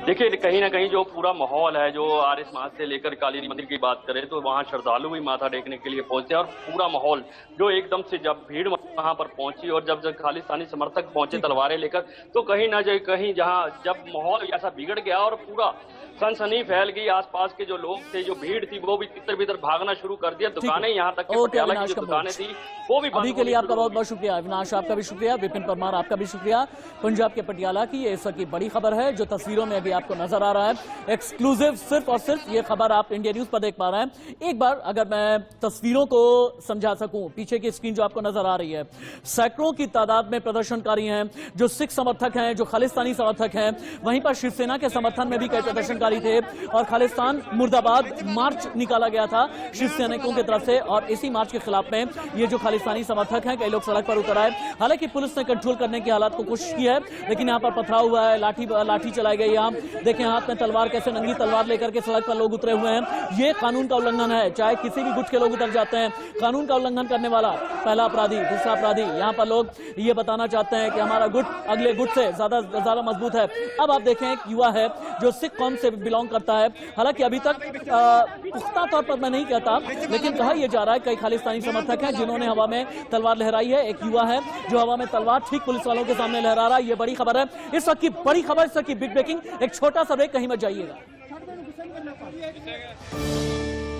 B: देखिए, कहीं ना कहीं जो पूरा माहौल है, जो आर्य समाज से लेकर काली मंदिर की बात करें तो वहाँ श्रद्धालु भी माथा टेकने के लिए पहुंचते हैं और पूरा माहौल जो एकदम से जब भीड़ वहां पर पहुंची और जब खालिस्तानी समर्थक पहुंचे तलवारें लेकर, तो कहीं ना कहीं जहां जब माहौल ऐसा बिगड़ गया और पूरा सनसनी फैल गई। आसपास के जो लोग थे, जो भीड़ थी, वो भी तितर बितर भागना शुरू कर दिया। दुकानें यहाँ तक कि पटियाला की जो दुकानें थी वो भी
A: अभी के लिए आपका बहुत बहुत शुक्रिया अविनाश, आपका भी शुक्रिया, विपिन परमार आपका भी शुक्रिया। पंजाब के पटियाला की ये इस वक्त की बड़ी खबर है जो तस्वीरों में अभी आपको नजर आ रहा है। एक्सक्लूसिव सिर्फ और सिर्फ ये खबर आप इंडिया न्यूज पर देख पा रहे हैं। एक बार अगर मैं तस्वीरों को समझा सकूं, पीछे की स्क्रीन जो आपको नजर आ रही है, सैकड़ों की तादाद में प्रदर्शनकारी हैं जो सिख समर्थक हैं, जो खालिस्तानी समर्थक हैं। वहीं पर शिवसेना के समर्थन में भी कई प्रदर्शनकारी थे और खालिस्तान मुर्दाबाद मार्च निकाला गया था शिव सैनिकों की तरफ से और इसी मार्च के खिलाफ में ये जो खालिस्तानी समर्थक हैं, कई लोग सड़क पर उतर आए। हालांकि पुलिस ने कंट्रोल करने की हालात को कोशिश की है, लेकिन यहाँ पर पथराव हुआ है, लाठी चलाई गई। यहाँ देखें हाथ में तलवार, कैसे नंगी तलवार लेकर के सड़क पर लोग उतरे हुए हैं। ये कानून का उल्लंघन है, चाहे किसी भी गुट के लोग उतर जाते हैं। कानून का उल्लंघन करने वाला पहला अपराधी, दूसरा अपराधी। यहाँ पर लोग ये बताना चाहते हैं कि हमारा गुट अगले गुट से ज्यादा मजबूत है। अब आप देखें एक युवा है जो सिख कौम से बिलोंग करता है। हालांकि अभी तक पुख्ता तौर पर मैं नहीं कहता, लेकिन कहा यह जा रहा है कई खालिस्तानी समर्थक हैं जिन्होंने हवा में तलवार लहराई है। एक युवा है जो हवा में तलवार ठीक पुलिस वालों के सामने लहरा रहा है। ये बड़ी खबर है, इस वक्त की बड़ी खबर, इस वक्त की बिग ब्रेकिंग। एक छोटा सा ब्रेक, कहीं मत जाइएगा।